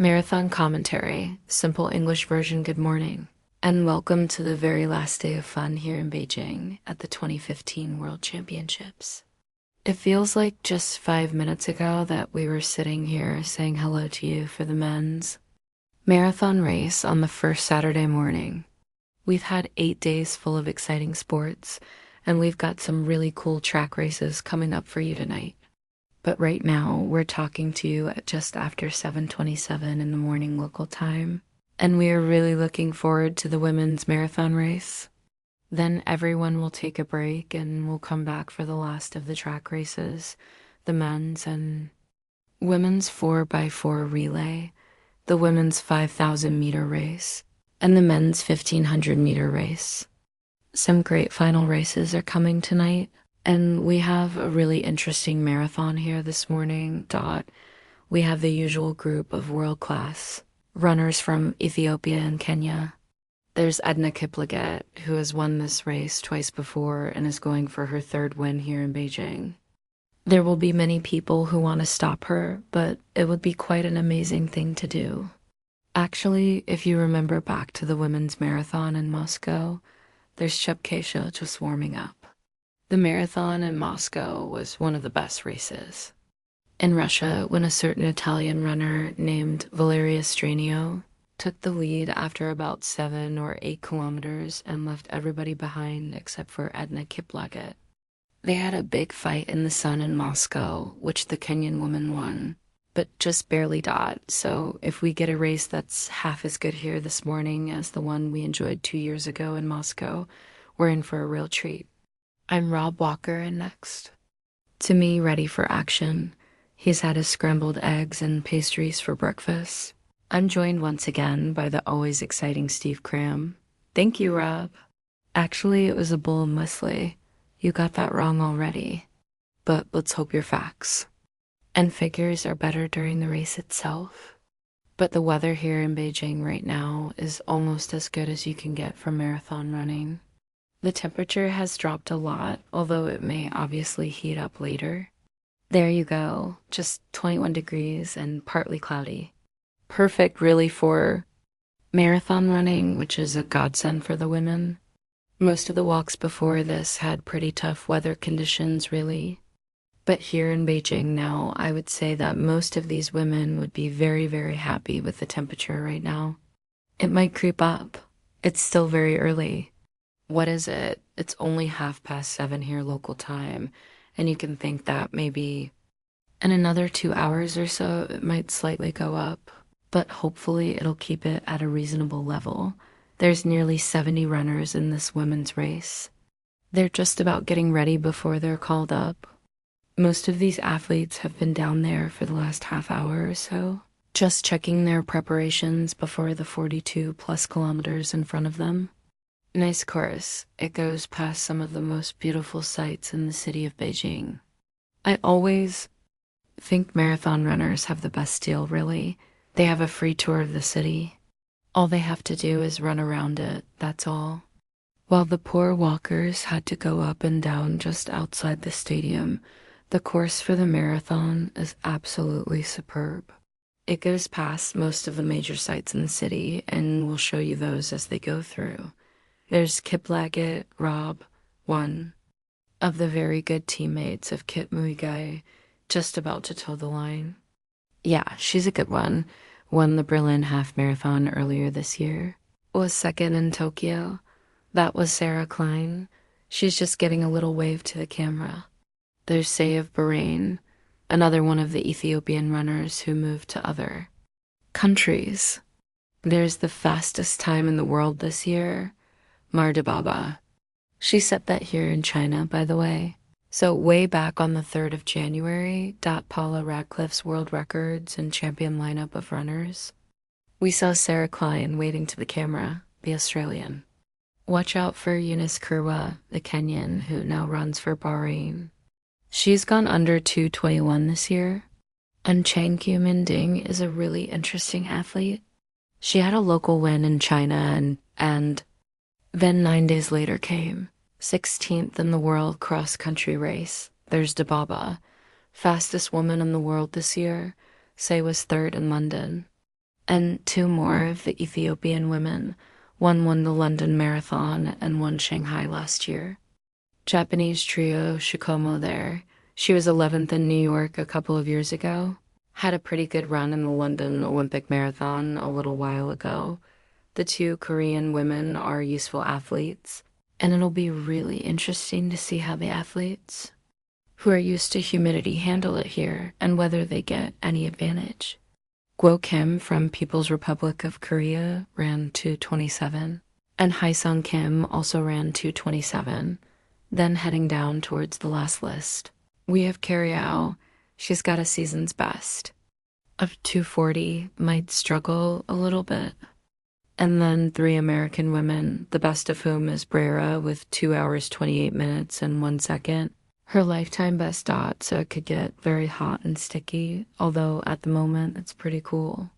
Marathon commentary, simple English version. Good morning, and welcome to the very last day of fun here in Beijing at the 2015 World Championships. It feels like just 5 minutes ago that we were sitting here saying hello to you for the men's marathon race on the first Saturday morning. We've had 8 days full of exciting sports, and we've got some really cool track races coming up for you tonight. But right now, we're talking to you at just after 7:27 in the morning local time, and we are really looking forward to the women's marathon race. Then everyone will take a break and we'll come back for the last of the track races, the men's and women's 4x4 relay, the women's 5,000-meter race, and the men's 1,500-meter race. Some great final races are coming tonight. And we have a really interesting marathon here this morning. We have the usual group of world-class runners from Ethiopia and Kenya. There's Edna Kiplagat, who has won this race twice before and is going for her third win here in Beijing. There will be many people who want to stop her, but it would be quite an amazing thing to do. Actually, if you remember back to the women's marathon in Moscow, there's Chepkesha just warming up. The marathon in Moscow was one of the best races. In Russia, when a certain Italian runner named Valeria Stranio took the lead after about 7 or 8 kilometers and left everybody behind except for Edna Kiplagat. They had a big fight in the sun in Moscow, which the Kenyan woman won, but just barely. So if we get a race that's half as good here this morning as the one we enjoyed 2 years ago in Moscow, we're in for a real treat. I'm Rob Walker, and next to me, ready for action. He's had his scrambled eggs and pastries for breakfast. I'm joined once again by the always exciting Steve Cram. Thank you, Rob. Actually, it was a bowl of muesli. You got that wrong already. But let's hope your facts and figures are better during the race itself. But the weather here in Beijing right now is almost as good as you can get for marathon running. The temperature has dropped a lot, although it may obviously heat up later. There you go, just 21 degrees and partly cloudy. Perfect really for marathon running, which is a godsend for the women. Most of the walks before this had pretty tough weather conditions, really. But here in Beijing now, I would say that most of these women would be very, very happy with the temperature right now. It might creep up. It's still very early. What is it? It's only 7:30 here local time, and you can think that maybe in another 2 hours or so it might slightly go up, but hopefully it'll keep it at a reasonable level. There's nearly 70 runners in this women's race. They're just about getting ready before they're called up. Most of these athletes have been down there for the last half hour or so, just checking their preparations before the 42 plus kilometers in front of them. Nice course. It goes past some of the most beautiful sights in the city of Beijing. I always think marathon runners have the best deal, really. They have a free tour of the city. All they have to do is run around it, that's all. While the poor walkers had to go up and down just outside the stadium, the course for the marathon is absolutely superb. It goes past most of the major sites in the city, and we'll show you those as they go through. There's Kiplagat, Rob, one of the very good teammates of Kip Muigai, just about to toe the line. Yeah, she's a good one. Won the Berlin half marathon earlier this year. Was second in Tokyo. That was Sarah Klein. She's just getting a little wave to the camera. There's Say of Bahrain, another one of the Ethiopian runners who moved to other countries. There's the fastest time in the world this year, Mardababa. She set that here in China, by the way. So way back on the 3rd of January, Paula Radcliffe's world records and champion lineup of runners. We saw Sarah Klein waving to the camera, the Australian. Watch out for Eunice Kurwa, the Kenyan, who now runs for Bahrain. She's gone under 2:21 this year. And Chang Qiu Ding is a really interesting athlete. She had a local win in China and then 9 days later came 16th in the world cross-country race. There's Dababa, fastest woman in the world this year. Say was 3rd in London. And two more of the Ethiopian women. One won the London Marathon and one Shanghai last year. Japanese trio Shikomo there. She was 11th in New York a couple of years ago. Had a pretty good run in the London Olympic Marathon a little while ago. The two Korean women are useful athletes, and it'll be really interesting to see how the athletes who are used to humidity handle it here and whether they get any advantage. Guo Kim from People's Republic of Korea ran 2:27, and Haesung Kim also ran 2:27. Then heading down towards the last list, we have Carriao. She's got a season's best of 2:40, might struggle a little bit. And then three American women, the best of whom is Brera with 2 hours, 28 minutes and 1 second. Her lifetime best dot, so it could get very hot and sticky, although at the moment it's pretty cool.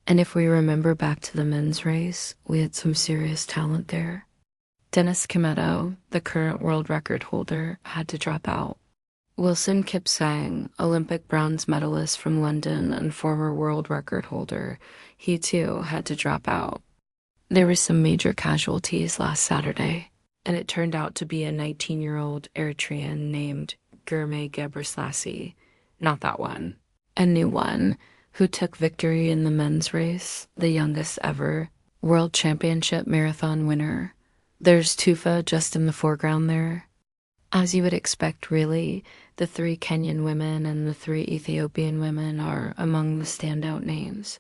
And if we remember back to the men's race, we had some serious talent there. Dennis Kimetto, the current world record holder, had to drop out. Wilson Kipsang, Olympic bronze medalist from London and former world record holder, he too had to drop out. There were some major casualties last Saturday, and it turned out to be a 19-year-old Eritrean named Germe Gebrselassie, not that one, a new one, who took victory in the men's race, the youngest ever world championship marathon winner. There's Tufa just in the foreground there. As you would expect, really, the three Kenyan women and the three Ethiopian women are among the standout names.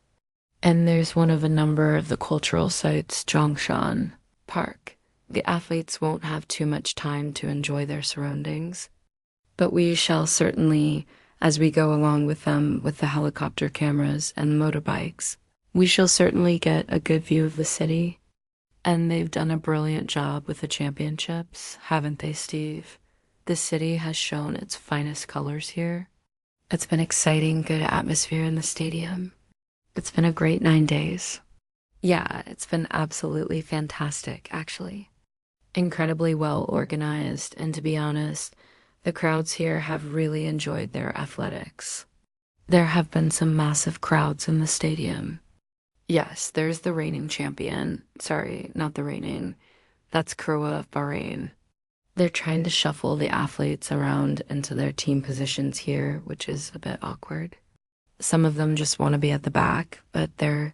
And there's one of a number of the cultural sites, Zhongshan Park. The athletes won't have too much time to enjoy their surroundings, but we shall certainly, as we go along with them with the helicopter cameras and motorbikes, we shall certainly get a good view of the city. And they've done a brilliant job with the championships, haven't they, Steve? The city has shown its finest colors here. It's been exciting, good atmosphere in the stadium. It's been a great 9 days. Yeah, it's been absolutely fantastic, actually. Incredibly well organized, and to be honest, the crowds here have really enjoyed their athletics. There have been some massive crowds in the stadium. Yes, there's the reigning champion. Sorry, not the reigning. That's Kurwa of Bahrain. They're trying to shuffle the athletes around into their team positions here, which is a bit awkward. Some of them just want to be at the back, but they're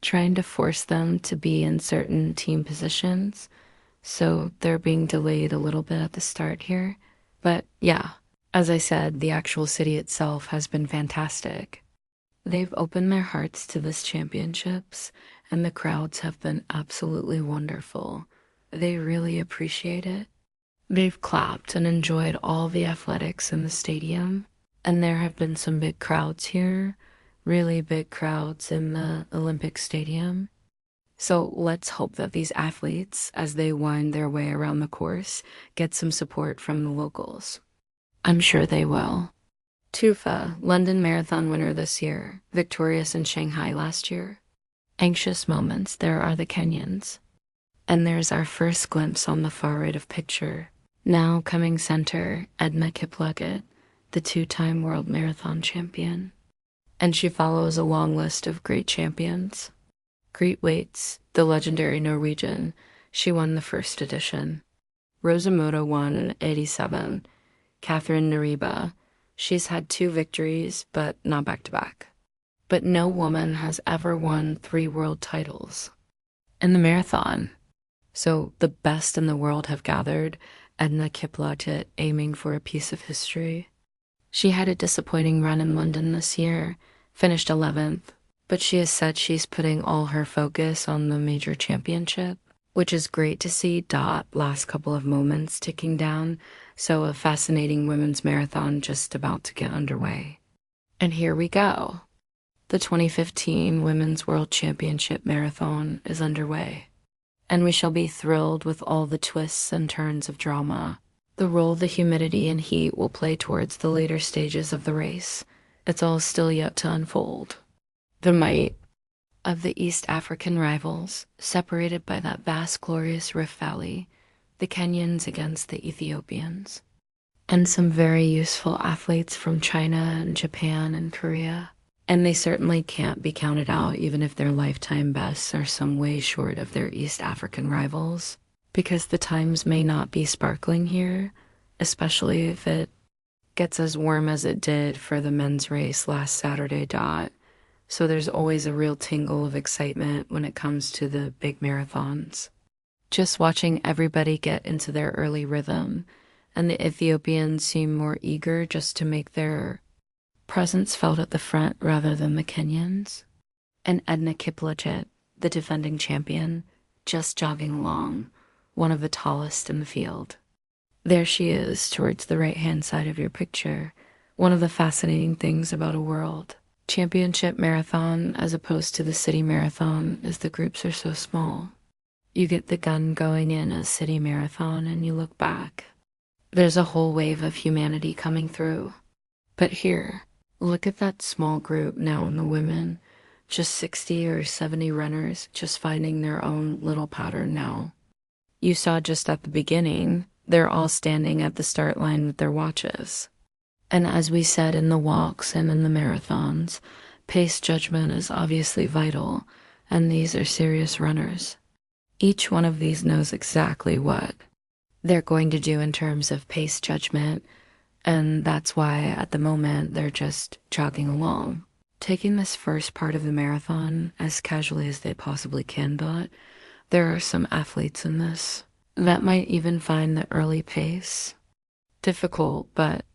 trying to force them to be in certain team positions. So they're being delayed a little bit at the start here. But yeah, as I said, the actual city itself has been fantastic. They've opened their hearts to this championships, and the crowds have been absolutely wonderful. They really appreciate it. They've clapped and enjoyed all the athletics in the stadium, and there have been some big crowds here, really big crowds in the Olympic Stadium. So let's hope that these athletes, as they wind their way around the course, get some support from the locals. I'm sure they will. Tufa, London Marathon winner this year, victorious in Shanghai last year. Anxious moments, there are the Kenyans. And there's our first glimpse on the far right of picture. Now coming center, Edna Kiplagat, the two-time world marathon champion. And she follows a long list of great champions. Greet Waits, the legendary Norwegian, she won the first edition. Rosamoda won in 87. Catherine Nariba, she's had 2 victories, but not back-to-back. But no woman has ever won 3 world titles in the marathon. So the best in the world have gathered, Edna Kiplagat aiming for a piece of history. She had a disappointing run in London this year, finished 11th, but she has said she's putting all her focus on the major championship, which is great to see. Last couple of moments ticking down, so a fascinating women's marathon just about to get underway. And here we go. The 2015 Women's World Championship Marathon is underway, and we shall be thrilled with all the twists and turns of drama, the role the humidity and heat will play towards the later stages of the race. It's all still yet to unfold. The might of the East African rivals, separated by that vast, glorious Rift Valley, the Kenyans against the Ethiopians, and some very useful athletes from China and Japan and Korea. And they certainly can't be counted out even if their lifetime bests are some way short of their East African rivals, because the times may not be sparkling here, especially if it gets as warm as it did for the men's race last Saturday. So there's always a real tingle of excitement when it comes to the big marathons. Just watching everybody get into their early rhythm, and the Ethiopians seem more eager just to make their presence felt at the front rather than the Kenyans. And Edna Kiplagat, the defending champion, just jogging along, one of the tallest in the field. There she is towards the right-hand side of your picture. One of the fascinating things about a world championship marathon as opposed to the city marathon is the groups are so small. You get the gun going in a city marathon and you look back. There's a whole wave of humanity coming through. But here, look at that small group now in the women. Just 60 or 70 runners just finding their own little pattern now. You saw just at the beginning, they're all standing at the start line with their watches. And as we said in the walks and in the marathons, pace judgment is obviously vital, and these are serious runners. Each one of these knows exactly what they're going to do in terms of pace judgment, and that's why at the moment they're just jogging along, taking this first part of the marathon as casually as they possibly can. But there are some athletes in this that might even find the early pace difficult, but